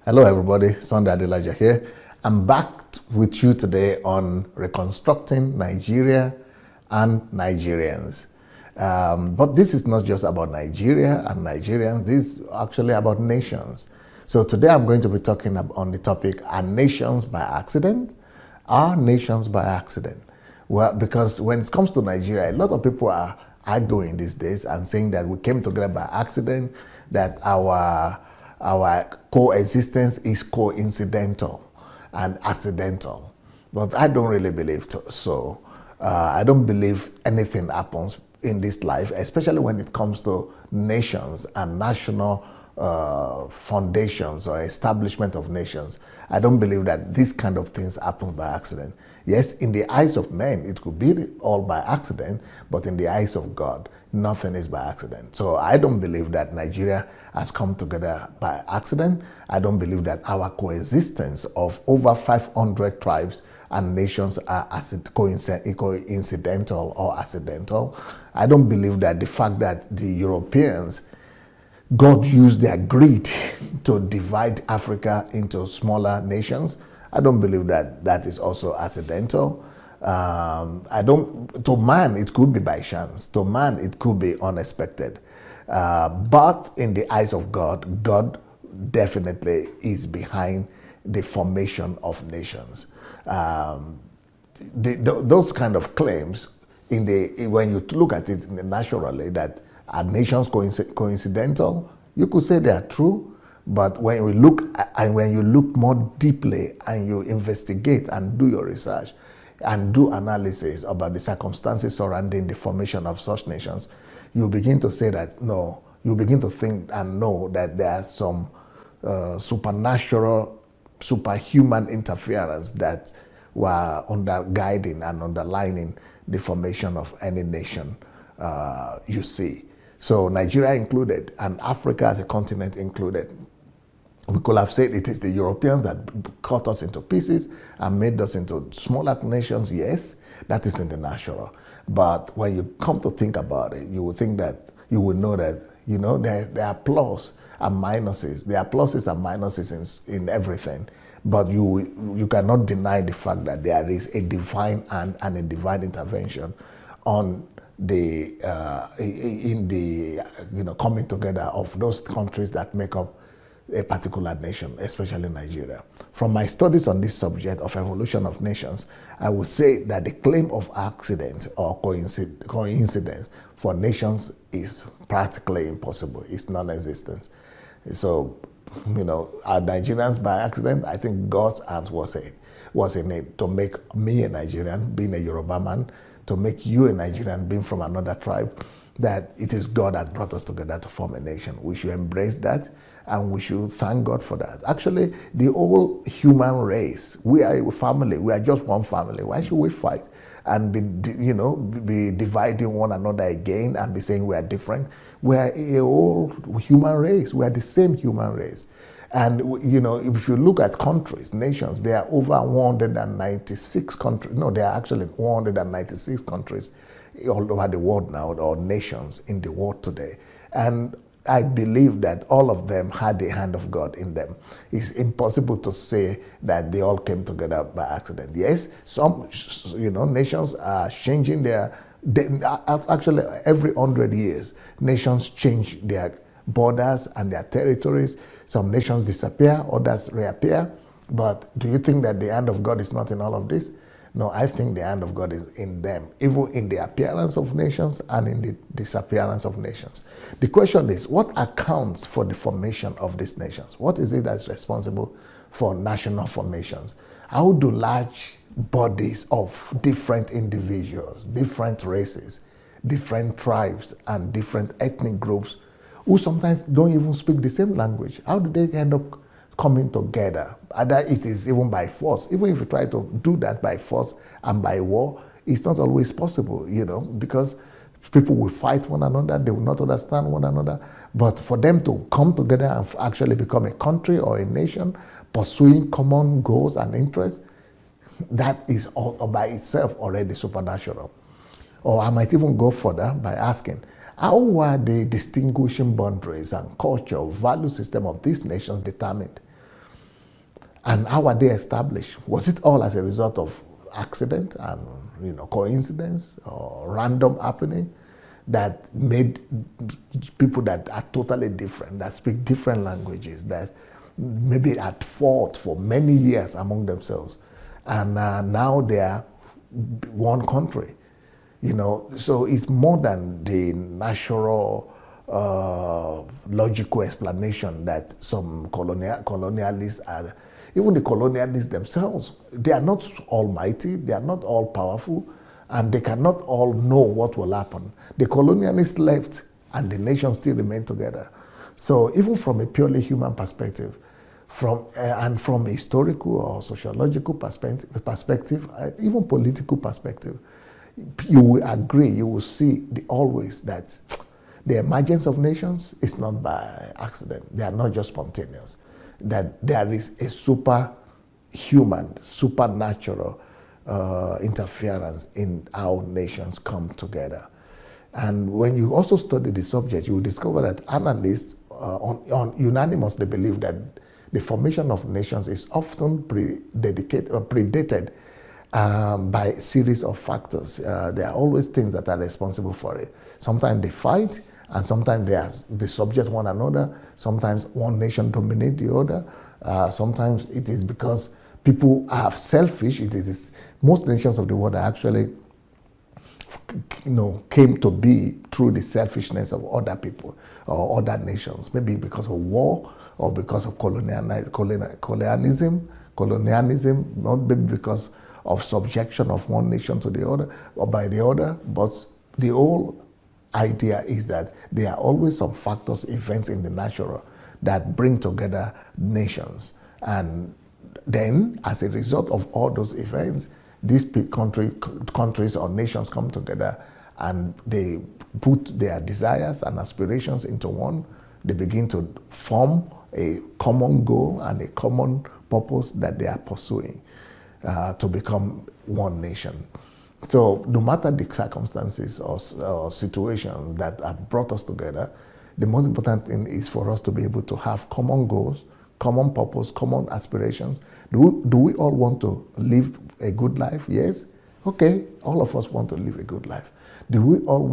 Hello everybody, Sunday Adelaja here. I'm back with you today on reconstructing Nigeria and Nigerians. But this is not just about Nigeria and Nigerians, this is actually about nations. So today I'm going to be talking on the topic, are nations by accident? Are nations by accident? Well, because when it comes to Nigeria, a lot of people are arguing these days and saying that we came together by accident, that our coexistence is coincidental and accidental. But I don't really believe so. I don't believe anything happens in this life, especially when it comes to nations and national foundations or establishment of nations. I don't believe that these kind of things happen by accident. Yes, in the eyes of men, it could be all by accident, but in the eyes of God, nothing is by accident. So I don't believe that Nigeria has come together by accident. I don't believe that our coexistence of over 500 tribes and nations are coincidental or accidental. I don't believe that the fact that the Europeans, God used their greed to divide Africa into smaller nations. I don't believe that that is also accidental. To man, it could be by chance. To man, it could be unexpected. But in the eyes of God, God definitely is behind the formation of nations. Those kind of claims, when you look at it naturally, that are nations coincidental, you could say they are true. But when you look more deeply and you investigate and do your research and do analysis about the circumstances surrounding the formation of such nations, you begin to say that no, you begin to think and know that there are some supernatural, superhuman interference that were guiding and underlining the formation of any nation you see. So Nigeria included, and Africa as a continent included. We could have said it is the Europeans that cut us into pieces and made us into smaller nations. Yes, that is in the natural. But when you come to think about it, you will think that, you will know that, there are plus and minuses. There are pluses and minuses in everything. But you cannot deny the fact that there is a divine hand and a divine intervention on in the coming together of those countries that make up a particular nation, especially Nigeria. From my studies on this subject of evolution of nations, I would say that the claim of accident or coincidence for nations is practically impossible. It's non-existent. So, are Nigerians by accident? I think God's hand was in it to make me a Nigerian, being a Yoruba man, to make you a Nigerian, being from another tribe, that it is God that brought us together to form a nation. We should embrace that and we should thank God for that. Actually, the whole human race, we are a family. We are just one family. Why should we fight and be dividing one another again and be saying we are different? We are a whole human race. We are the same human race. And, if you look at countries, nations, there are over 196 countries. No, there are actually 196 countries all over the world now, or nations in the world today. And I believe that all of them had the hand of God in them. It's impossible to say that they all came together by accident. Yes, some, nations are changing actually every 100 years, nations change their borders and their territories. Some nations disappear, others reappear. But do you think that the hand of God is not in all of this? No, I think the hand of God is in them, even in the appearance of nations and in the disappearance of nations. The question is, what accounts for the formation of these nations? What is it that's responsible for national formations? How do large bodies of different individuals, different races, different tribes, and different ethnic groups who sometimes don't even speak the same language, how do they end up coming together? Either it is even by force. Even if you try to do that by force and by war, it's not always possible, because people will fight one another, they will not understand one another. But for them to come together and actually become a country or a nation, pursuing common goals and interests, that is all by itself already supernatural. Or I might even go further by asking, how were the distinguishing boundaries and culture, value system of these nations determined? And how are they established? Was it all as a result of accident and coincidence or random happening that made people that are totally different, that speak different languages, that maybe had fought for many years among themselves, and now they are one country? So it's more than the natural logical explanation that some colonialists are. Even the colonialists themselves, they are not almighty, they are not all powerful, and they cannot all know what will happen. The colonialists left and the nation still remained together. So even from a purely human perspective, and from a historical or sociological perspective, even political perspective, you will agree, you will see always that the emergence of nations is not by accident. They are not just spontaneous. That there is a superhuman, supernatural interference in how nations come together. And when you also study the subject, you will discover that analysts unanimously believe that the formation of nations is often predated by a series of factors. There are always things that are responsible for it. Sometimes they fight, and sometimes they subject one another. Sometimes one nation dominates the other. Sometimes it is because people are selfish. Most nations of the world are actually, came to be through the selfishness of other people or other nations. Maybe because of war or because of colonialism, not maybe because of subjection of one nation to the other or by the other, but the whole idea is that there are always some factors, events in the natural that bring together nations. And then, as a result of all those events, these countries or nations come together and they put their desires and aspirations into one. They begin to form a common goal and a common purpose that they are pursuing to become one nation. So no matter the circumstances or situations that have brought us together, the most important thing is for us to be able to have common goals, common purpose, common aspirations. Do we all want to live a good life? Yes. Okay, all of us want to live a good life. Do we all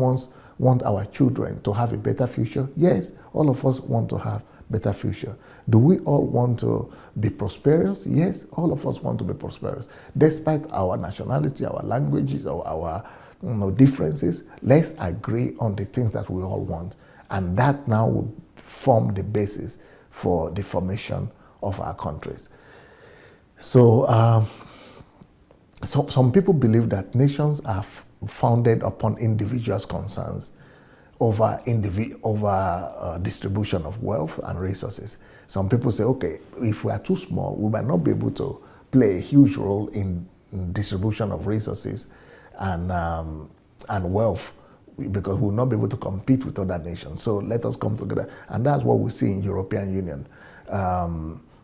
want our children to have a better future? Yes, all of us want to have better future. Do we all want to be prosperous? Yes, all of us want to be prosperous. Despite our nationality, our languages, or our differences, let's agree on the things that we all want. And that now will form the basis for the formation of our countries. So, some people believe that nations are founded upon individuals' concerns over distribution of wealth and resources. Some people say, okay, if we are too small, we might not be able to play a huge role in distribution of resources and wealth, because we will not be able to compete with other nations. So let us come together. And that's what we see in European Union.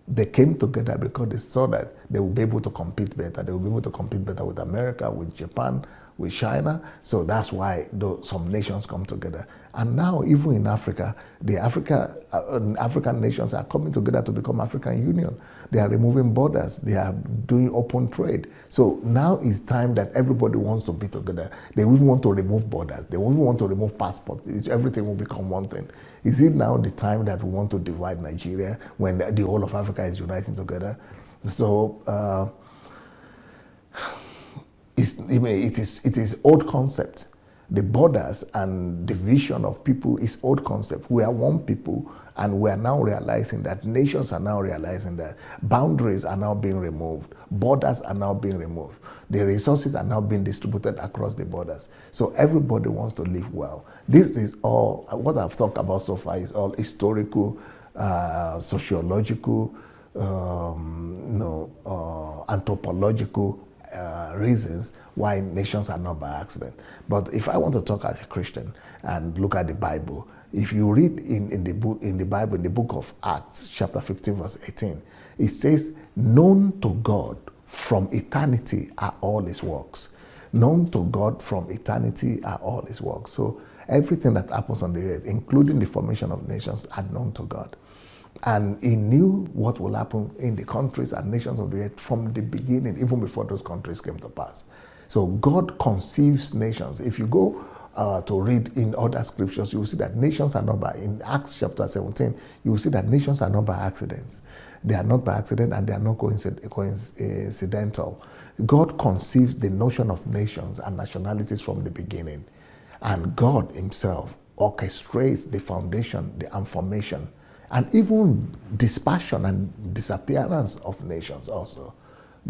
They came together because they saw that they will be able to compete better. They will be able to compete better with America, with Japan, with China. So that's why some nations come together. And now, even in Africa, the African nations are coming together to become African Union. They are removing borders. They are doing open trade. So now it's time that everybody wants to be together. They even want to remove borders. They even want to remove passports. Everything will become one thing. Is it now the time that we want to divide Nigeria when the whole of Africa is uniting together? So it is old concept. The borders and division of people is old concept. We are one people, and we are now realizing that nations are now realizing that boundaries are now being removed, borders are now being removed, the resources are now being distributed across the borders. So everybody wants to live well. This is all, what I've talked about so far is all historical, sociological, anthropological reasons why nations are not by accident. But if I want to talk as a Christian and look at the Bible, if you read in the Bible, in the book of Acts, chapter 15, verse 18, it says, known to God from eternity are all his works. Known to God from eternity are all his works. So everything that happens on the earth, including the formation of nations, are known to God. And he knew what will happen in the countries and nations of the earth from the beginning, even before those countries came to pass. So God conceives nations. If you go to read in other scriptures, you will see that nations are not by, in Acts chapter 17, you will see that nations are not by accidents. They are not by accident and they are not coincidental. God conceives the notion of nations and nationalities from the beginning. And God himself orchestrates the foundation, the formation, and even dispersion and disappearance of nations also.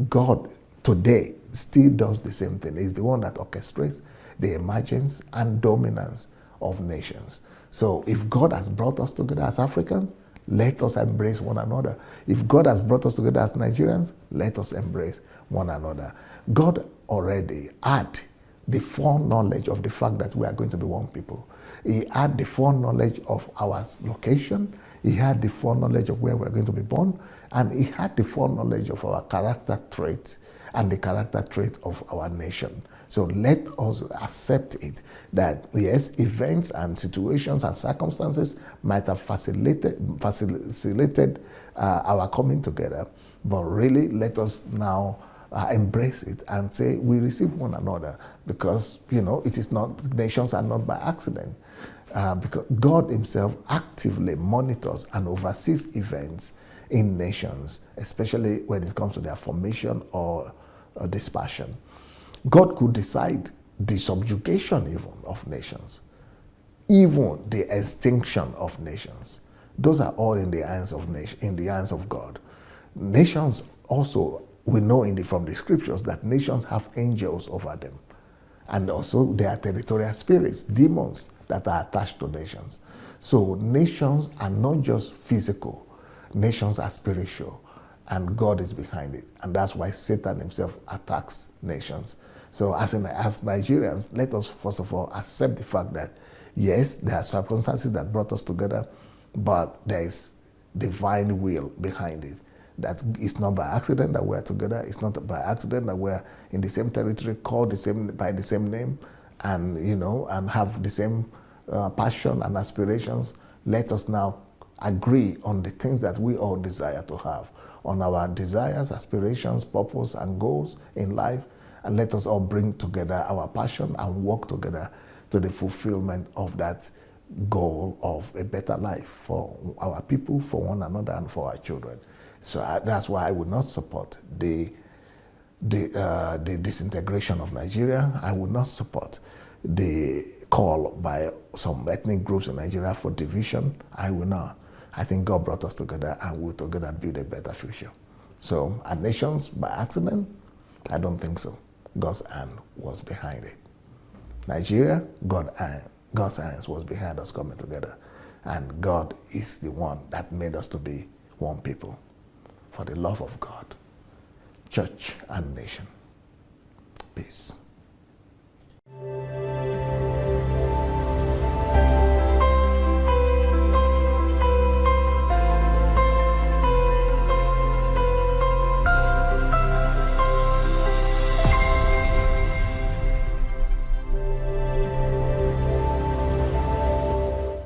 God today still does the same thing. He's the one that orchestrates the emergence and dominance of nations. So if God has brought us together as Africans, let us embrace one another. If God has brought us together as Nigerians, let us embrace one another. God already had the foreknowledge of the fact that we are going to be one people. He had the foreknowledge of our location. He had the foreknowledge of where we're going to be born. And he had the foreknowledge of our character traits and the character trait of our nation. So let us accept it that yes, events and situations and circumstances might have facilitated our coming together, but really let us now embrace it and say we receive one another, because it is not, nations are not by accident. Because God himself actively monitors and oversees events in nations, especially when it comes to their formation or dispersion. God could decide the subjugation even of nations, even the extinction of nations. Those are all in the hands of God. Nations also, we know from the scriptures that nations have angels over them, and also they are territorial spirits, demons that are attached to nations. So nations are not just physical, nations are spiritual, and God is behind it. And that's why Satan himself attacks nations. So as Nigerians, let us first of all accept the fact that yes, there are circumstances that brought us together, but there is divine will behind it. That it's not by accident that we're together. It's not by accident that we're in the same territory, called by the same name, and and have the same passion and aspirations. Let us now agree on the things that we all desire to have, on our desires, aspirations, purpose, and goals in life, and let us all bring together our passion and work together to the fulfillment of that goal of a better life for our people, for one another, and for our children. So that's why I would not support the disintegration of Nigeria. I would not support the call by some ethnic groups in Nigeria for division. I will not. I think God brought us together and we'll together build a better future. So are nations by accident? I don't think so. God's hand was behind it. Nigeria, God's hands was behind us coming together. And God is the one that made us to be one people for the love of God, church, and nation. Peace.